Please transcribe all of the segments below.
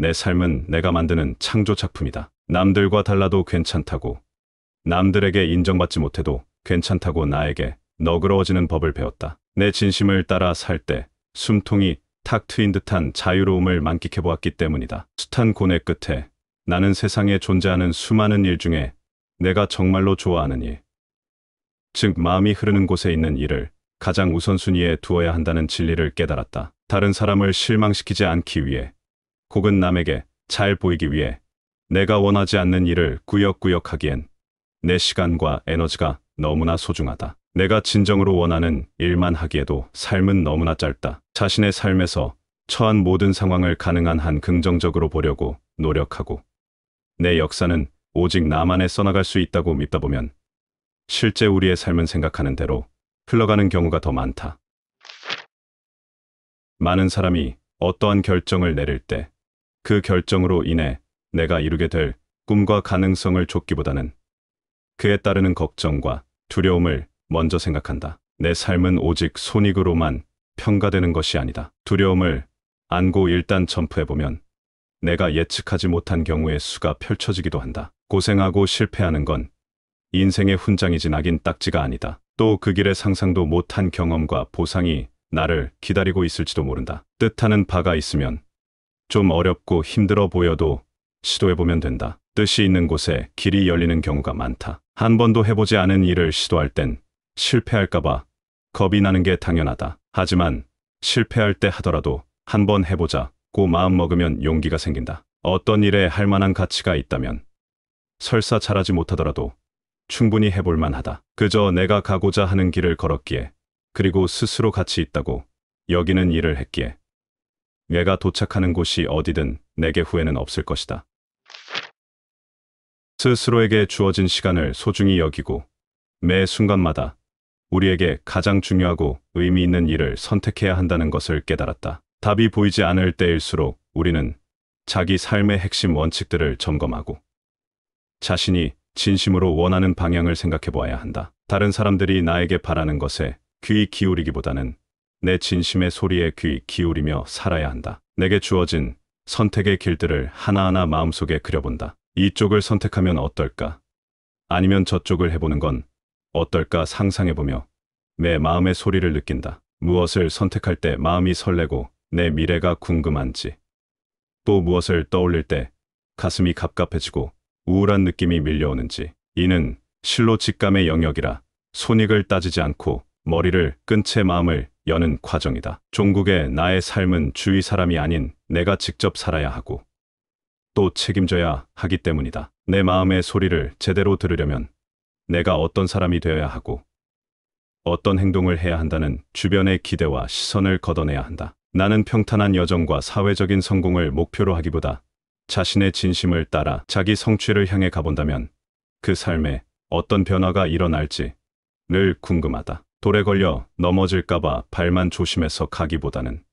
내 삶은 내가 만드는 창조 작품이다. 남들과 달라도 괜찮다고, 남들에게 인정받지 못해도 괜찮다고 나에게 너그러워지는 법을 배웠다. 내 진심을 따라 살 때 숨통이 탁 트인 듯한 자유로움을 만끽해 보았기 때문이다. 숱한 고뇌 끝에 나는 세상에 존재하는 수많은 일 중에 내가 정말로 좋아하는 일, 즉 마음이 흐르는 곳에 있는 일을 가장 우선순위에 두어야 한다는 진리를 깨달았다. 다른 사람을 실망시키지 않기 위해, 혹은 남에게 잘 보이기 위해 내가 원하지 않는 일을 꾸역꾸역 하기엔 내 시간과 에너지가 너무나 소중하다. 내가 진정으로 원하는 일만 하기에도 삶은 너무나 짧다. 자신의 삶에서 처한 모든 상황을 가능한 한 긍정적으로 보려고 노력하고, 내 역사는 오직 나만에 써나갈 수 있다고 믿다 보면 실제 우리의 삶은 생각하는 대로 흘러가는 경우가 더 많다. 많은 사람이 어떠한 결정을 내릴 때 그 결정으로 인해 내가 이루게 될 꿈과 가능성을 좇기보다는 그에 따르는 걱정과 두려움을 먼저 생각한다. 내 삶은 오직 손익으로만 평가되는 것이 아니다. 두려움을 안고 일단 점프해보면 내가 예측하지 못한 경우의 수가 펼쳐지기도 한다. 고생하고 실패하는 건 인생의 훈장이지 낙인 딱지가 아니다. 또 그 길에 상상도 못한 경험과 보상이 나를 기다리고 있을지도 모른다. 뜻하는 바가 있으면 좀 어렵고 힘들어 보여도 시도해보면 된다. 뜻이 있는 곳에 길이 열리는 경우가 많다. 한 번도 해보지 않은 일을 시도할 땐 실패할까봐 겁이 나는 게 당연하다. 하지만 실패할 때 하더라도 한번 해보자고 마음먹으면 용기가 생긴다. 어떤 일에 할 만한 가치가 있다면 설사 잘하지 못하더라도 충분히 해볼 만하다. 그저 내가 가고자 하는 길을 걸었기에, 그리고 스스로 가치 있다고 여기는 일을 했기에 내가 도착하는 곳이 어디든 내게 후회는 없을 것이다. 스스로에게 주어진 시간을 소중히 여기고 매 순간마다 우리에게 가장 중요하고 의미 있는 일을 선택해야 한다는 것을 깨달았다. 답이 보이지 않을 때일수록 우리는 자기 삶의 핵심 원칙들을 점검하고 자신이 진심으로 원하는 방향을 생각해 보아야 한다. 다른 사람들이 나에게 바라는 것에 귀 기울이기보다는 내 진심의 소리에 귀 기울이며 살아야 한다. 내게 주어진 선택의 길들을 하나하나 마음속에 그려본다. 이쪽을 선택하면 어떨까? 아니면 저쪽을 해보는 건 어떨까 상상해보며 내 마음의 소리를 느낀다. 무엇을 선택할 때 마음이 설레고 내 미래가 궁금한지, 또 무엇을 떠올릴 때 가슴이 갑갑해지고 우울한 느낌이 밀려오는지, 이는 실로 직감의 영역이라 손익을 따지지 않고 머리를 끈 채 마음을 여는 과정이다. 종국에 나의 삶은 주위 사람이 아닌 내가 직접 살아야 하고 또 책임져야 하기 때문이다. 내 마음의 소리를 제대로 들으려면 내가 어떤 사람이 되어야 하고 어떤 행동을 해야 한다는 주변의 기대와 시선을 걷어내야 한다. 나는 평탄한 여정과 사회적인 성공을 목표로 하기보다 자신의 진심을 따라 자기 성취를 향해 가본다면 그 삶에 어떤 변화가 일어날지 늘 궁금하다. 돌에 걸려 넘어질까봐 발만 조심해서 가기보다는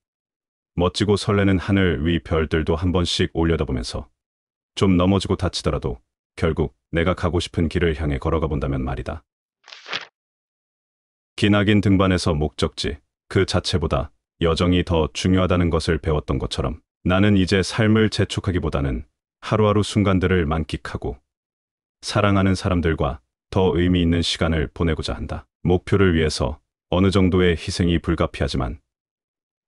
멋지고 설레는 하늘 위 별들도 한 번씩 올려다보면서 좀 넘어지고 다치더라도 결국 내가 가고 싶은 길을 향해 걸어가 본다면 말이다. 기나긴 등반에서 목적지 그 자체보다 여정이 더 중요하다는 것을 배웠던 것처럼 나는 이제 삶을 재촉하기보다는 하루하루 순간들을 만끽하고 사랑하는 사람들과 더 의미 있는 시간을 보내고자 한다. 목표를 위해서 어느 정도의 희생이 불가피하지만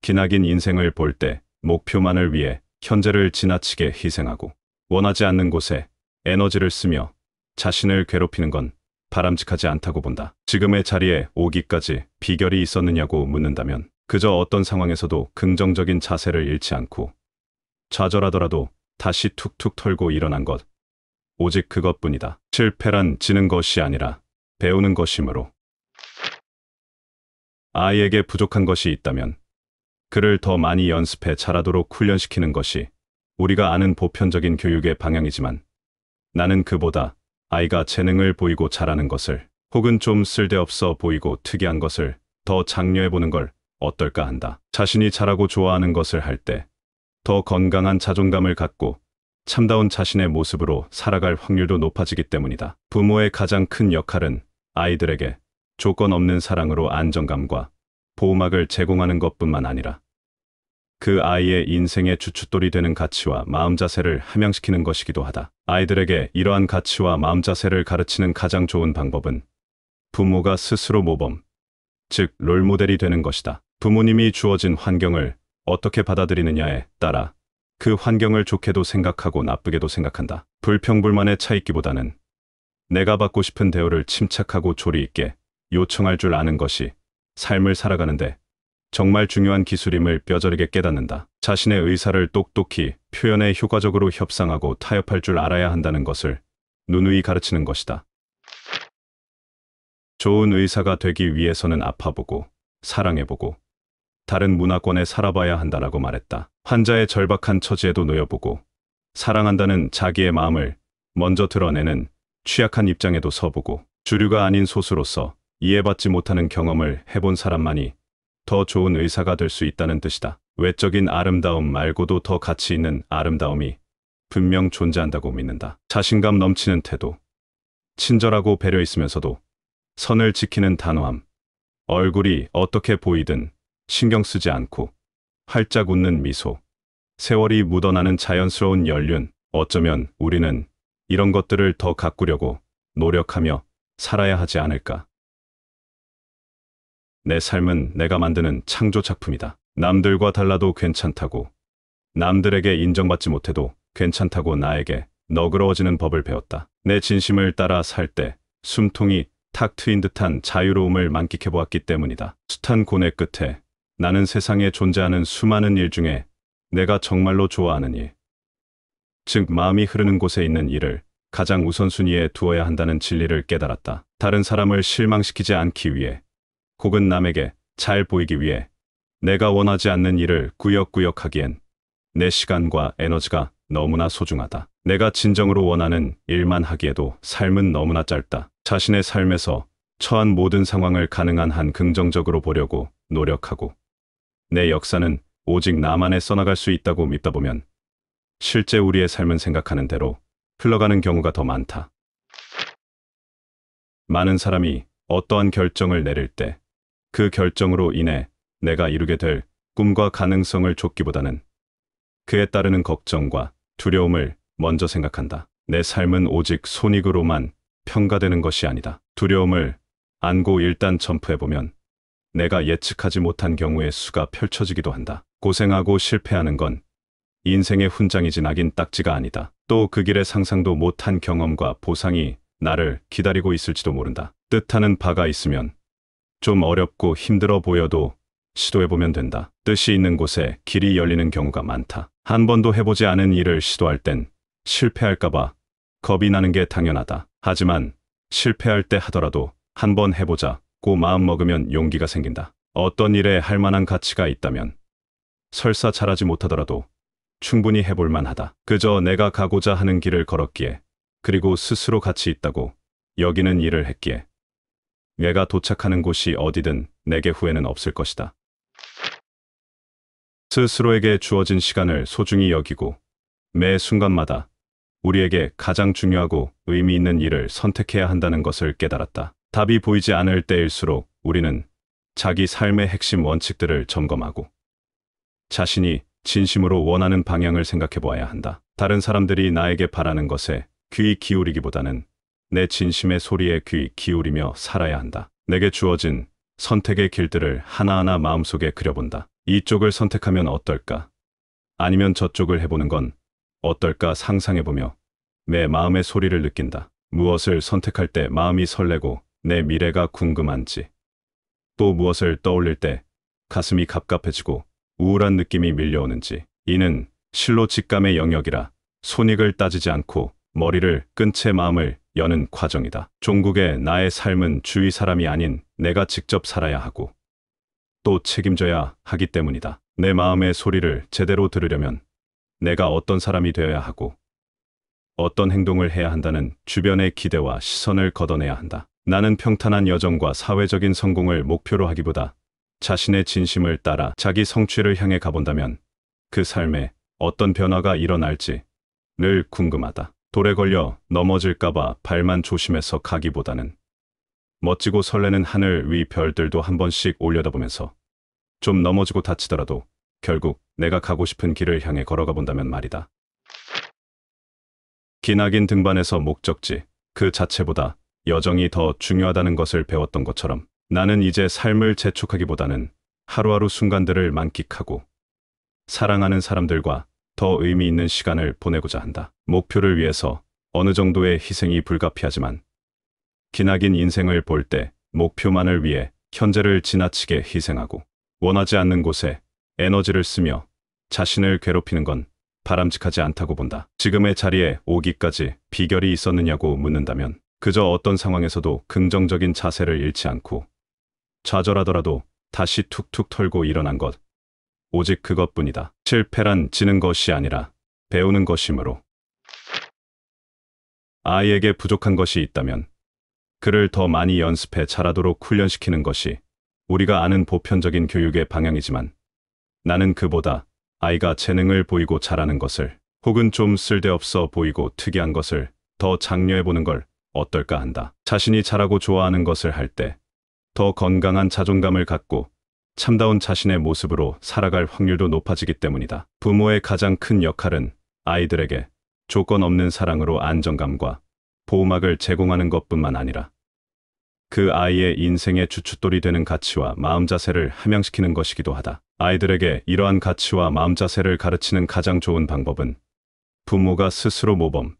기나긴 인생을 볼 때 목표만을 위해 현재를 지나치게 희생하고 원하지 않는 곳에 에너지를 쓰며 자신을 괴롭히는 건 바람직하지 않다고 본다. 지금의 자리에 오기까지 비결이 있었느냐고 묻는다면 그저 어떤 상황에서도 긍정적인 자세를 잃지 않고 좌절하더라도 다시 툭툭 털고 일어난 것, 오직 그것뿐이다. 실패란 지는 것이 아니라 배우는 것이므로 아이에게 부족한 것이 있다면 그를 더 많이 연습해 잘하도록 훈련시키는 것이 우리가 아는 보편적인 교육의 방향이지만 나는 그보다 아이가 재능을 보이고 잘하는 것을, 혹은 좀 쓸데없어 보이고 특이한 것을 더 장려해보는 걸 어떨까 한다. 자신이 잘하고 좋아하는 것을 할 때 더 건강한 자존감을 갖고 참다운 자신의 모습으로 살아갈 확률도 높아지기 때문이다. 부모의 가장 큰 역할은 아이들에게 조건 없는 사랑으로 안정감과 보호막을 제공하는 것뿐만 아니라 그 아이의 인생의 주춧돌이 되는 가치와 마음 자세를 함양시키는 것이기도 하다. 아이들에게 이러한 가치와 마음 자세를 가르치는 가장 좋은 방법은 부모가 스스로 모범, 즉 롤모델이 되는 것이다. 부모님이 주어진 환경을 어떻게 받아들이느냐에 따라 그 환경을 좋게도 생각하고 나쁘게도 생각한다. 불평불만의 차이기보다는 내가 받고 싶은 대우를 침착하고 조리 있게 요청할 줄 아는 것이 삶을 살아가는데 정말 중요한 기술임을 뼈저리게 깨닫는다. 자신의 의사를 똑똑히 표현해 효과적으로 협상하고 타협할 줄 알아야 한다는 것을 누누이 가르치는 것이다. 좋은 의사가 되기 위해서는 아파보고 사랑해보고 다른 문화권에 살아봐야 한다라고 말했다. 환자의 절박한 처지에도 놓여보고 사랑한다는 자기의 마음을 먼저 드러내는 취약한 입장에도 서보고 주류가 아닌 소수로서 이해받지 못하는 경험을 해본 사람만이 더 좋은 의사가 될 수 있다는 뜻이다. 외적인 아름다움 말고도 더 가치 있는 아름다움이 분명 존재한다고 믿는다. 자신감 넘치는 태도, 친절하고 배려 있으면서도 선을 지키는 단호함, 얼굴이 어떻게 보이든 신경 쓰지 않고 활짝 웃는 미소, 세월이 묻어나는 자연스러운 연륜. 어쩌면 우리는 이런 것들을 더 가꾸려고 노력하며 살아야 하지 않을까. 내 삶은 내가 만드는 창조 작품이다. 남들과 달라도 괜찮다고, 남들에게 인정받지 못해도 괜찮다고 나에게 너그러워지는 법을 배웠다. 내 진심을 따라 살 때 숨통이 탁 트인 듯한 자유로움을 만끽해 보았기 때문이다. 숱한 고뇌 끝에 나는 세상에 존재하는 수많은 일 중에 내가 정말로 좋아하는 일, 즉 마음이 흐르는 곳에 있는 일을 가장 우선순위에 두어야 한다는 진리를 깨달았다. 다른 사람을 실망시키지 않기 위해 혹은 남에게 잘 보이기 위해 내가 원하지 않는 일을 꾸역꾸역 하기엔 내 시간과 에너지가 너무나 소중하다. 내가 진정으로 원하는 일만 하기에도 삶은 너무나 짧다. 자신의 삶에서 처한 모든 상황을 가능한 한 긍정적으로 보려고 노력하고 내 역사는 오직 나만에 써나갈 수 있다고 믿다 보면 실제 우리의 삶은 생각하는 대로 흘러가는 경우가 더 많다. 많은 사람이 어떠한 결정을 내릴 때 그 결정으로 인해 내가 이루게 될 꿈과 가능성을 좇기보다는 그에 따르는 걱정과 두려움을 먼저 생각한다. 내 삶은 오직 손익으로만 평가되는 것이 아니다. 두려움을 안고 일단 점프해보면 내가 예측하지 못한 경우의 수가 펼쳐지기도 한다. 고생하고 실패하는 건 인생의 훈장이지 낙인 딱지가 아니다. 또 그 길에 상상도 못한 경험과 보상이 나를 기다리고 있을지도 모른다. 뜻하는 바가 있으면 좀 어렵고 힘들어 보여도 시도해보면 된다. 뜻이 있는 곳에 길이 열리는 경우가 많다. 한 번도 해보지 않은 일을 시도할 땐 실패할까봐 겁이 나는 게 당연하다. 하지만 실패할 때 하더라도 한번 해보자고 마음먹으면 용기가 생긴다. 어떤 일에 할 만한 가치가 있다면 설사 잘하지 못하더라도 충분히 해볼 만하다. 그저 내가 가고자 하는 길을 걸었기에 그리고 스스로 가치 있다고 여기는 일을 했기에 내가 도착하는 곳이 어디든 내게 후회는 없을 것이다. 스스로에게 주어진 시간을 소중히 여기고 매 순간마다 우리에게 가장 중요하고 의미 있는 일을 선택해야 한다는 것을 깨달았다. 답이 보이지 않을 때일수록 우리는 자기 삶의 핵심 원칙들을 점검하고 자신이 진심으로 원하는 방향을 생각해 보아야 한다. 다른 사람들이 나에게 바라는 것에 귀 기울이기보다는 내 진심의 소리에 귀 기울이며 살아야 한다. 내게 주어진 선택의 길들을 하나하나 마음속에 그려본다. 이쪽을 선택하면 어떨까? 아니면 저쪽을 해보는 건 어떨까 상상해보며 내 마음의 소리를 느낀다. 무엇을 선택할 때 마음이 설레고 내 미래가 궁금한지, 또 무엇을 떠올릴 때 가슴이 갑갑해지고 우울한 느낌이 밀려오는지, 이는 실로 직감의 영역이라 손익을 따지지 않고 머리를 끈 채 마음을 여는 과정이다. 종국의 나의 삶은 주위 사람이 아닌 내가 직접 살아야 하고 또 책임져야 하기 때문이다. 내 마음의 소리를 제대로 들으려면 내가 어떤 사람이 되어야 하고 어떤 행동을 해야 한다는 주변의 기대와 시선을 걷어내야 한다. 나는 평탄한 여정과 사회적인 성공을 목표로 하기보다 자신의 진심을 따라 자기 성취를 향해 가본다면 그 삶에 어떤 변화가 일어날지 늘 궁금하다. 돌에 걸려 넘어질까봐 발만 조심해서 가기보다는 멋지고 설레는 하늘 위 별들도 한 번씩 올려다보면서 좀 넘어지고 다치더라도 결국 내가 가고 싶은 길을 향해 걸어가 본다면 말이다. 기나긴 등반에서 목적지, 그 자체보다 여정이 더 중요하다는 것을 배웠던 것처럼 나는 이제 삶을 재촉하기보다는 하루하루 순간들을 만끽하고 사랑하는 사람들과 더 의미 있는 시간을 보내고자 한다. 목표를 위해서 어느 정도의 희생이 불가피하지만 기나긴 인생을 볼 때 목표만을 위해 현재를 지나치게 희생하고 원하지 않는 곳에 에너지를 쓰며 자신을 괴롭히는 건 바람직하지 않다고 본다. 지금의 자리에 오기까지 비결이 있었느냐고 묻는다면 그저 어떤 상황에서도 긍정적인 자세를 잃지 않고 좌절하더라도 다시 툭툭 털고 일어난 것. 오직 그것뿐이다. 실패란 지는 것이 아니라 배우는 것이므로. 아이에게 부족한 것이 있다면 그를 더 많이 연습해 잘하도록 훈련시키는 것이 우리가 아는 보편적인 교육의 방향이지만 나는 그보다 아이가 재능을 보이고 잘하는 것을 혹은 좀 쓸데없어 보이고 특이한 것을 더 장려해 보는 걸 어떨까 한다. 자신이 잘하고 좋아하는 것을 할 때 더 건강한 자존감을 갖고 참다운 자신의 모습으로 살아갈 확률도 높아지기 때문이다. 부모의 가장 큰 역할은 아이들에게 조건 없는 사랑으로 안정감과 보호막을 제공하는 것뿐만 아니라 그 아이의 인생의 주춧돌이 되는 가치와 마음 자세를 함양시키는 것이기도 하다. 아이들에게 이러한 가치와 마음 자세를 가르치는 가장 좋은 방법은 부모가 스스로 모범,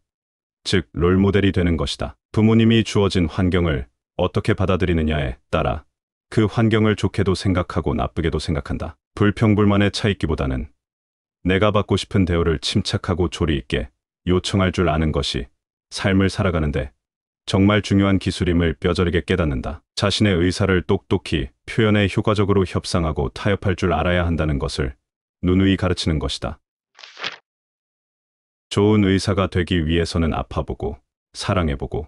즉 롤모델이 되는 것이다. 부모님이 주어진 환경을 어떻게 받아들이느냐에 따라 그 환경을 좋게도 생각하고 나쁘게도 생각한다. 불평불만에 차 있기보다는 내가 받고 싶은 대우를 침착하고 조리 있게 요청할 줄 아는 것이 삶을 살아가는데 정말 중요한 기술임을 뼈저리게 깨닫는다. 자신의 의사를 똑똑히 표현해 효과적으로 협상하고 타협할 줄 알아야 한다는 것을 누누이 가르치는 것이다. 좋은 의사가 되기 위해서는 아파보고 사랑해보고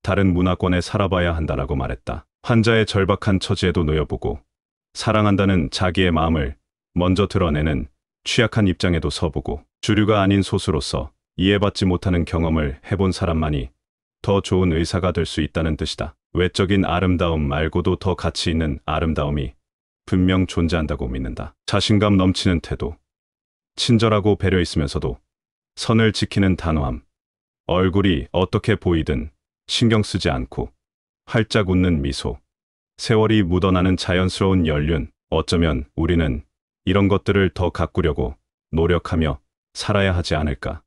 다른 문화권에 살아봐야 한다라고 말했다. 환자의 절박한 처지에도 놓여보고 사랑한다는 자기의 마음을 먼저 드러내는 취약한 입장에도 서보고 주류가 아닌 소수로서 이해받지 못하는 경험을 해본 사람만이 더 좋은 의사가 될 수 있다는 뜻이다. 외적인 아름다움 말고도 더 가치 있는 아름다움이 분명 존재한다고 믿는다. 자신감 넘치는 태도, 친절하고 배려 있으면서도 선을 지키는 단호함, 얼굴이 어떻게 보이든 신경 쓰지 않고 활짝 웃는 미소, 세월이 묻어나는 자연스러운 연륜. 어쩌면 우리는 이런 것들을 더 가꾸려고 노력하며 살아야 하지 않을까.